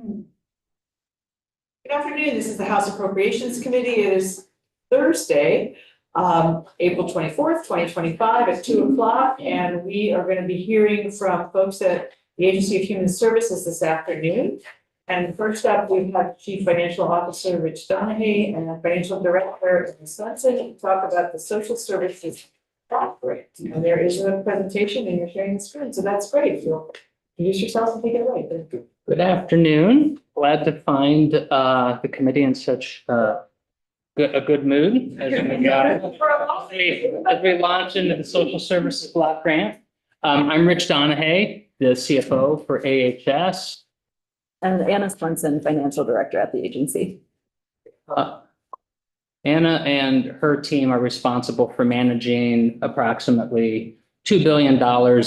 Good afternoon. This is the House Appropriations Committee. It is Thursday, April 24th, 2025 at 2 o'clock. And we are going to be hearing from folks at the Agency of Human Services this afternoon. And first up, we have Chief Financial Officer Rich Donahue and Financial Director Ms. Swenson to talk about the social services block grant. And there is a presentation and you're sharing the screen. So that's great. You'll introduce yourself and take it away. Good afternoon. Glad to find the committee in such a good mood as we launch into the social services block grant. I'm Rich Donahue, the CFO for AHS. And Anna Swenson, Financial Director at the agency. Anna and her team are responsible for managing approximately $2 billion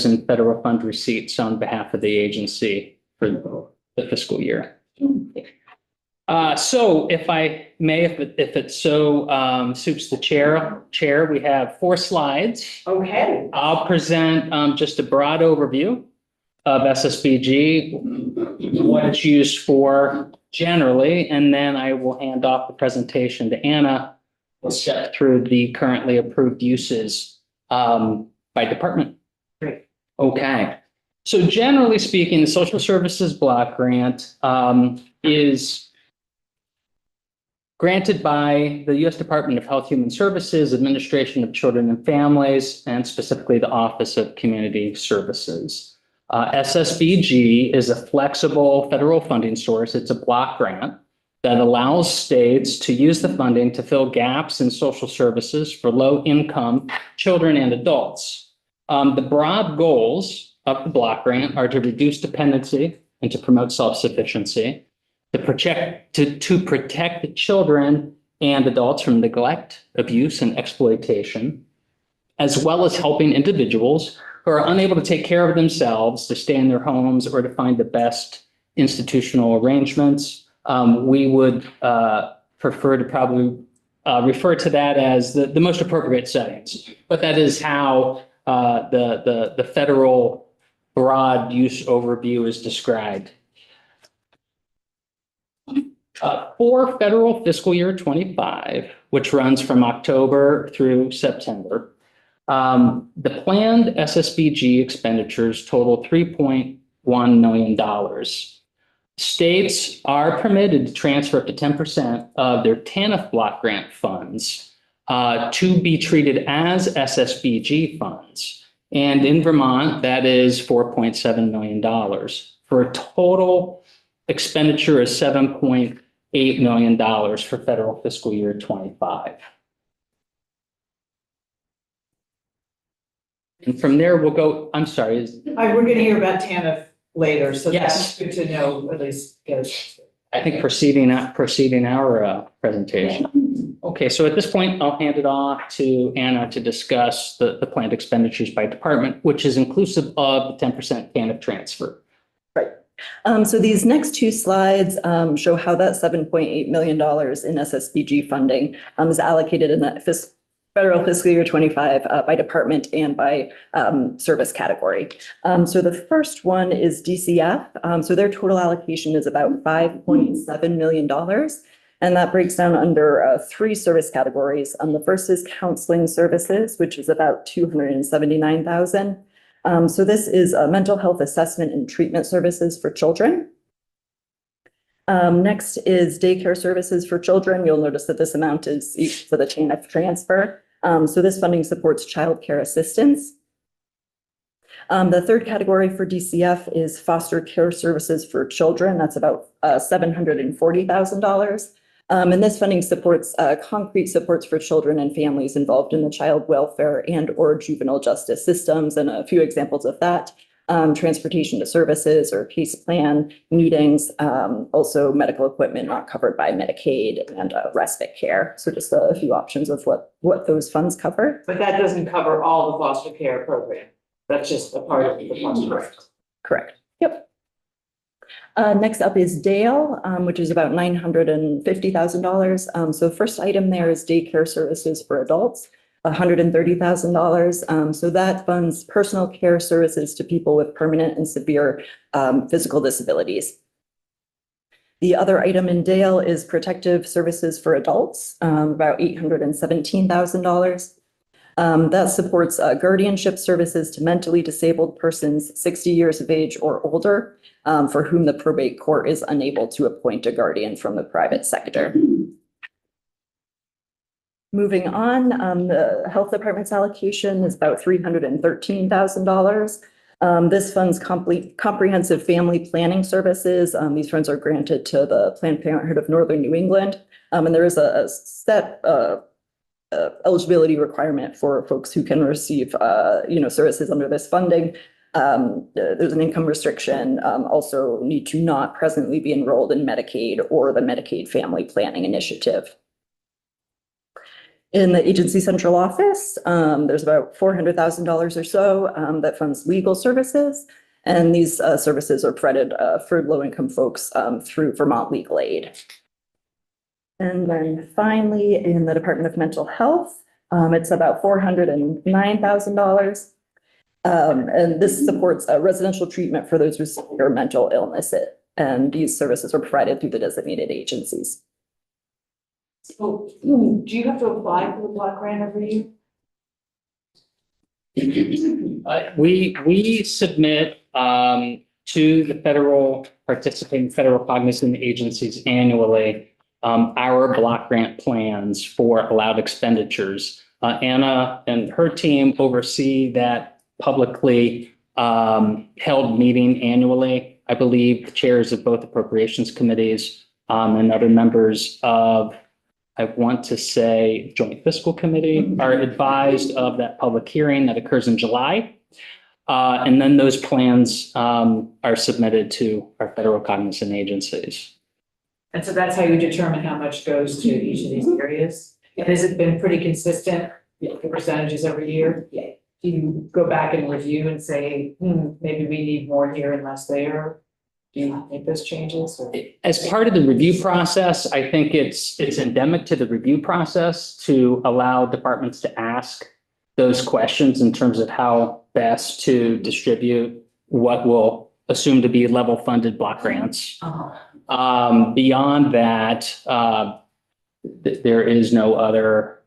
in federal fund receipts on behalf of the agency for the fiscal year. So if I may, if it so suits the chair, we have 4 slides. Okay. I'll present just a broad overview of SSBG, what it's used for generally, and then I will hand off the presentation to Anna. We'll step through the currently approved uses by department. Great. Okay. So generally speaking, the social services block grant is granted by the U.S. Department of Health, Human Services, Administration of Children and Families, and specifically the Office of Community Services. SSBG is a flexible federal funding source. It's a block grant that allows states to use the funding to fill gaps in social services for low-income children and adults. The broad goals of the block grant are to reduce dependency and to promote self-sufficiency, to protect children and adults from neglect, abuse, and exploitation, as well as helping individuals who are unable to take care of themselves to stay in their homes or to find the best institutional arrangements. We would prefer to probably refer to that as the most appropriate settings, but that is how the federal broad use overview is described. For federal fiscal year 25, which runs from October through September, the planned SSBG expenditures total $3.1 million. States are permitted to transfer up to 10% of their TANF block grant funds to be treated as SSBG funds. And in Vermont, that is $4.7 million for a total expenditure of $7.8 million for federal fiscal year 25. And from there, we'll go, I'm sorry. We're going to hear about TANF later, so Yes. that's good to know, at least. I think preceding our presentation. Okay, so at this point, I'll hand it off to Anna to discuss the planned expenditures by department, which is inclusive of the 10% TANF transfer. Right. So these next 2 slides show how that $7.8 million in SSBG funding is allocated in that federal fiscal year 25 by department and by service category. So the first one is DCF. So their total allocation is about $5.7 million. And that breaks down under 3 service categories. The first is counseling services, which is about $279,000. So this is mental health assessment and treatment services for children. Next is daycare services for children. You'll notice that this amount is each for the TANF transfer. So this funding supports child care assistance. The third category for DCF is foster care services for children. That's about $740,000. And this funding supports concrete supports for children and families involved in the child welfare and or juvenile justice systems. And a few examples of that, transportation to services or case plan meetings, also medical equipment not covered by Medicaid and respite care. So just a few options of what those funds cover. But that doesn't cover all the foster care program. That's just a part of the foster care. Correct. Yep. Next up is Dale, which is about $950,000. So first item there is daycare services for adults, $130,000. So that funds personal care services to people with permanent and severe physical disabilities. The other item in Dale is protective services for adults, about $817,000. That supports guardianship services to mentally disabled persons 60 years of age or older, for whom the probate court is unable to appoint a guardian from the private sector. Moving on, the health department's allocation is about $313,000. This funds comprehensive family planning services. These funds are granted to the Planned Parenthood of Northern New England. And there is a set eligibility requirement for folks who can receive, services under this funding. There's an income restriction, also need to not presently be enrolled in Medicaid or the Medicaid Family Planning Initiative. In the agency central office, there's about $400,000 or so that funds legal services. And these services are provided for low-income folks through Vermont Legal Aid. And then finally, in the Department of Mental Health, it's about $409,000. And this supports residential treatment for those with severe mental illness. And these services are provided through the designated agencies. So, do you have to apply for the block grant every year? We submit to the participating federal cognizant agencies annually our block grant plans for allowed expenditures. Anna and her team oversee that publicly held meeting annually. I believe the chairs of both appropriations committees and other members of, I want to say, Joint Fiscal Committee are advised of that public hearing that occurs in July. And then those plans are submitted to our federal cognizant agencies. And so that's how you determine how much goes to each of these areas? And has it been pretty consistent, the percentages every year? Yeah. Do you go back and review and say, maybe we need more here and less there? Do you make those changes? Or? As part of the review process, I think it's endemic to the review process to allow departments to ask those questions in terms of how best to distribute what will assume to be level funded block grants. Beyond that, there is no other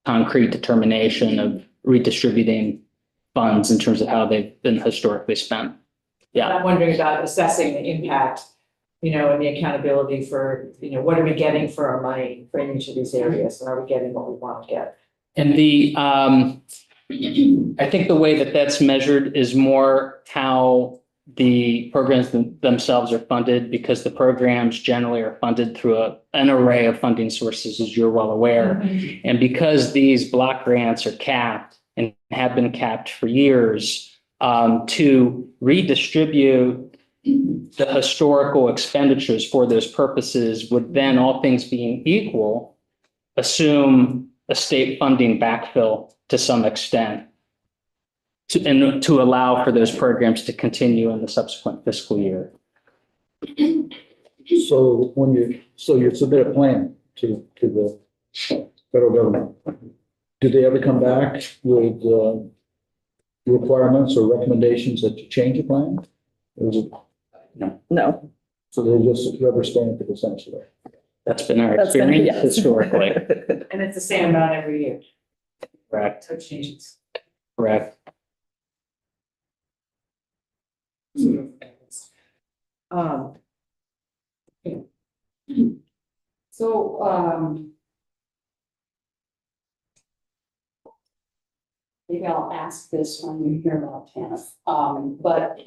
concrete determination of redistributing funds in terms of how they've been historically spent. Yeah. I'm wondering about assessing the impact, and the accountability for, what are we getting for our money for each of these areas? And are we getting what we want to get? And I think the way that that's measured is more how the programs themselves are funded, because the programs generally are funded through an array of funding sources, as you're well aware. Mm-hmm. And because these block grants are capped and have been capped for years, to redistribute the historical expenditures for those purposes would then, all things being equal, assume a state funding backfill to some extent to allow for those programs to continue in the subsequent fiscal year. So you submit a plan to the federal government, do they ever come back with requirements or recommendations that you change the plan? Or is it? No. So they just rubber stamp it essentially. That's been our experience historically. And it's the same amount every year. Correct. So it changes. Correct. Maybe I'll ask this when you hear about TANF. But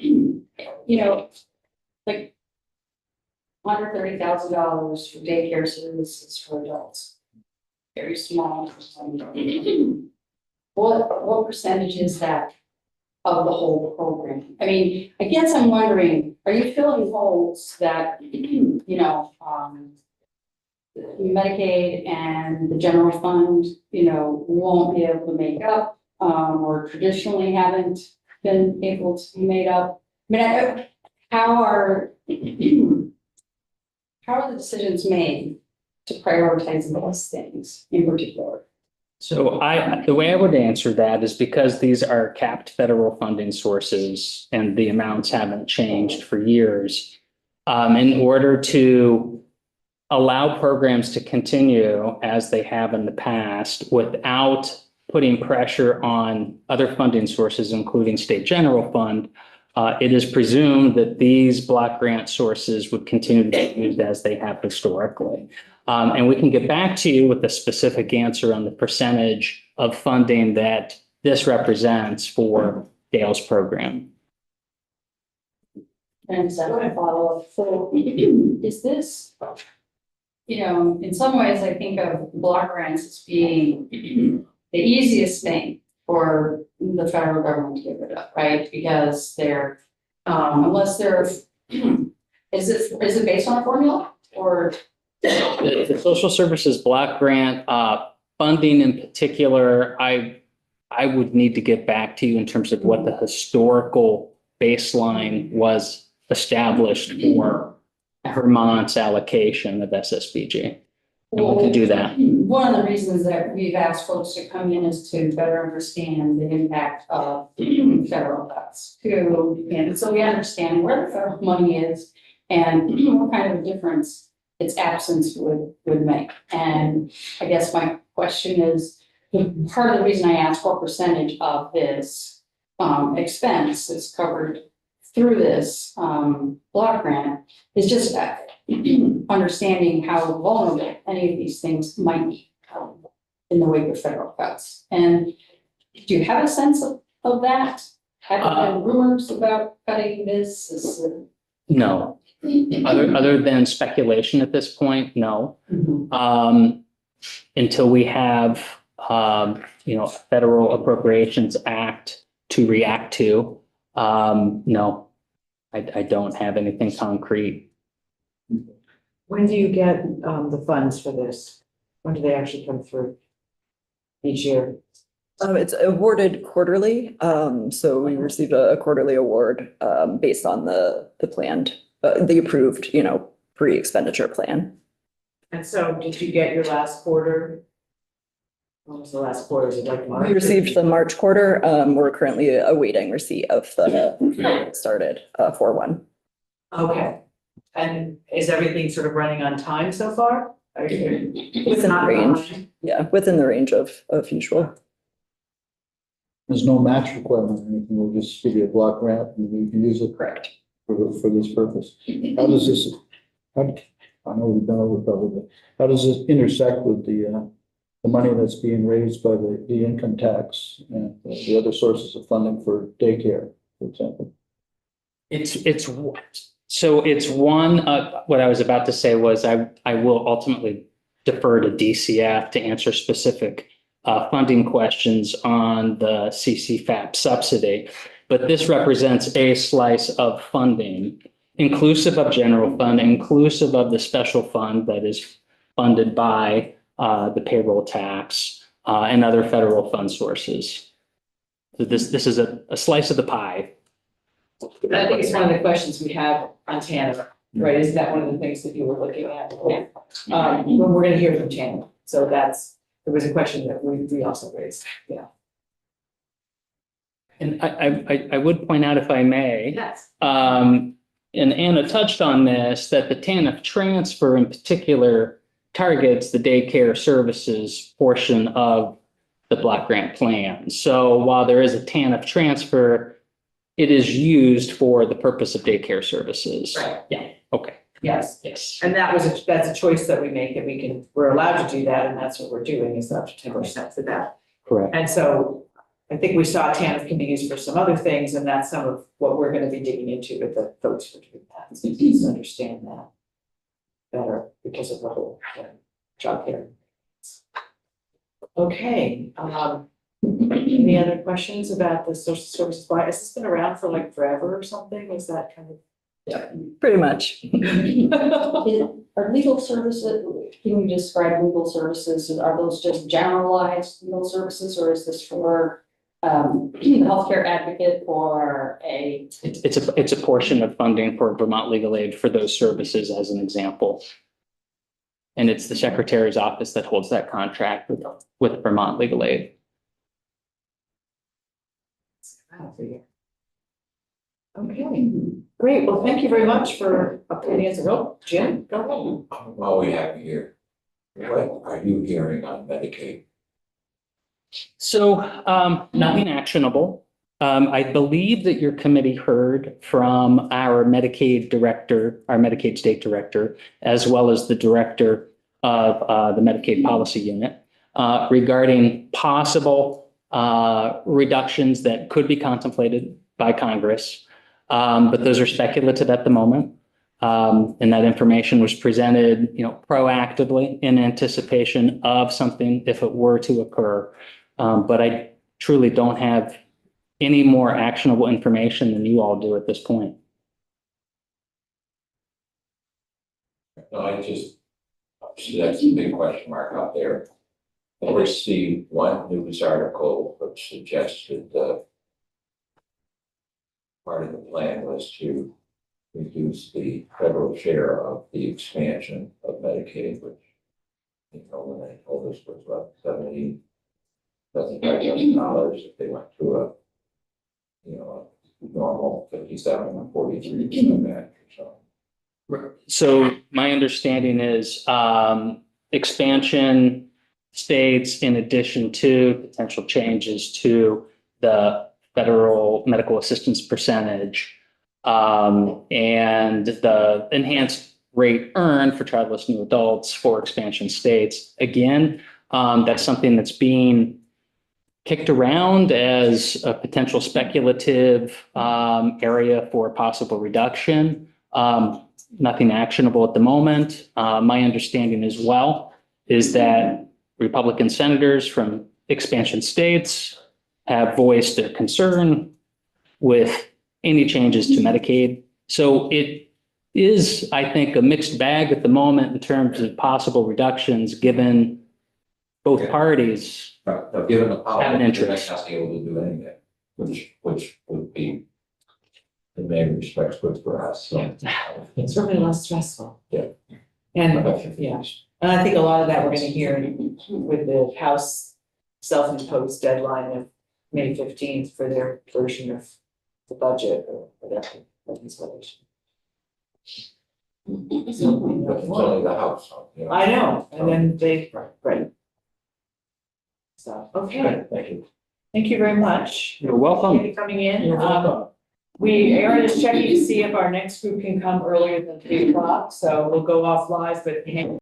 like $130,000 for daycare services for adults. Very small percentage. What percentage is that of the whole program? I mean, I guess I'm wondering, are you filling holes that, Medicaid and the general fund, won't be able to make up, or traditionally haven't been able to be made up? I mean, how are the decisions made to prioritize those things in particular? So the way I would answer that is because these are capped federal funding sources and the amounts haven't changed for years. in order to allow programs to continue as they have in the past without putting pressure on other funding sources, including state general fund, it is presumed that these block grant sources would continue to be used as they have historically. And we can get back to you with a specific answer on the percentage of funding that this represents for Dale's program. And so I follow up, so is this, you know, in some ways, I think of block grants as being the easiest thing for the federal government to get rid of, right? Because they're, unless they're, is it based on a formula or? The social services block grant funding in particular, I would need to get back to you in terms of what the historical baseline was established for Vermont's allocation of SSBG. And we can do that. One of the reasons that we've asked folks to come in is to better understand the impact of federal cuts too. And so we understand where the federal money is and what kind of a difference its absence would make. And I guess my question is, part of the reason I asked what percentage of this expense is covered through this block grant is just understanding how vulnerable any of these things might be in the wake of federal cuts. And do you have a sense of that? Have there been rumors about cutting this? No. Other than speculation at this point, no. Until we have a Federal Appropriations Act to react to, no. I don't have anything concrete. When do you get the funds for this? When do they actually come through? Each year? It's awarded quarterly, so we receive a quarterly award based on the planned, the approved, pre-expenditure plan. And so did you get your last quarter? When was the last quarter? Is it like March? We received the March quarter. We're currently awaiting receipt of the started 4/1. Okay. And is everything sort of running on time so far? Within the range. Yeah, within the range of usual. There's no match requirement or anything, we'll just give you a block grant and we can use it. Correct. For this purpose. How does this, I know we've been over probably, but how does this intersect with the money that's being raised by the income tax and the other sources of funding for daycare, for example? It's one, what I was about to say was I will ultimately defer to DCF to answer specific funding questions on the CCFAP subsidy. But this represents a slice of funding, inclusive of general fund, inclusive of the special fund that is funded by the payroll tax and other federal fund sources. So this is a slice of the pie. I think it's one of the questions we have on TANF, right? Is that one of the things that you were looking at? When we're going to hear from TANF. So there was a question that we also raised. Yeah. And I would point out, if I may, Yes. and Anna touched on this, that the TANF transfer in particular targets the daycare services portion of the block grant plan. So while there is a TANF transfer, it is used for the purpose of daycare services. Right. Yeah. Okay. Yes. Yes. And that's a choice that we make, and we're allowed to do that, and that's what we're doing, is up to 10% for that. Correct. And so I think we saw TANF can be used for some other things, and that's some of what we're going to be digging into with the folks who are doing that. So just understand that better because of the whole job here. Okay. Any other questions about the social services? Why has this been around for like forever or something? Is that kind of? Yeah, pretty much. Are legal services, can you describe legal services? Are those just generalized legal services, or is this for healthcare advocate or a? It's a portion of funding for Vermont Legal Aid for those services, as an example. And it's the Secretary's office that holds that contract with Vermont Legal Aid. Okay. Great, well, thank you very much for updating us. Oh, Jim, go ahead. While we have you here, what are you hearing on Medicaid? So, nothing actionable. I believe that your committee heard from our Medicaid director, our Medicaid state director, as well as the director of the Medicaid policy unit, regarding possible reductions that could be contemplated by Congress. But those are speculative at the moment. And that information was presented, proactively in anticipation of something if it were to occur. But I truly don't have any more actionable information than you all do at this point. No, that's a big question mark out there. I received one news article which suggested part of the plan was to reduce the federal share of the expansion of Medicaid, which, when they told us was about $75 million if they went to a normal 57 and 43% match or so. So my understanding is expansion states, in addition to potential changes to the federal medical assistance percentage, and the enhanced rate earned for childless new adults for expansion states. Again, that's something that's being kicked around as a potential speculative area for possible reduction. Nothing actionable at the moment. My understanding as well is that Republican senators from expansion states have voiced their concern with any changes to Medicaid. So it is, I think, a mixed bag at the moment in terms of possible reductions, given both parties. Now, given the Have policy, an they're interest. not able to do anything, which would be in many respects good for us. So, It's certainly less stressful. Yeah. And, yeah, and I think a lot of that we're gonna hear with the House self-imposed deadline of May 15th for their version of the budget or whatever, legislation. So, we But know it's more. only the House. I know, and then they, right. So, okay, Thank you. thank you very much. You're welcome. Thank you for coming in. You're welcome. Aaron is checking to see if our next group can come earlier than 3 o'clock, so we'll go off live, but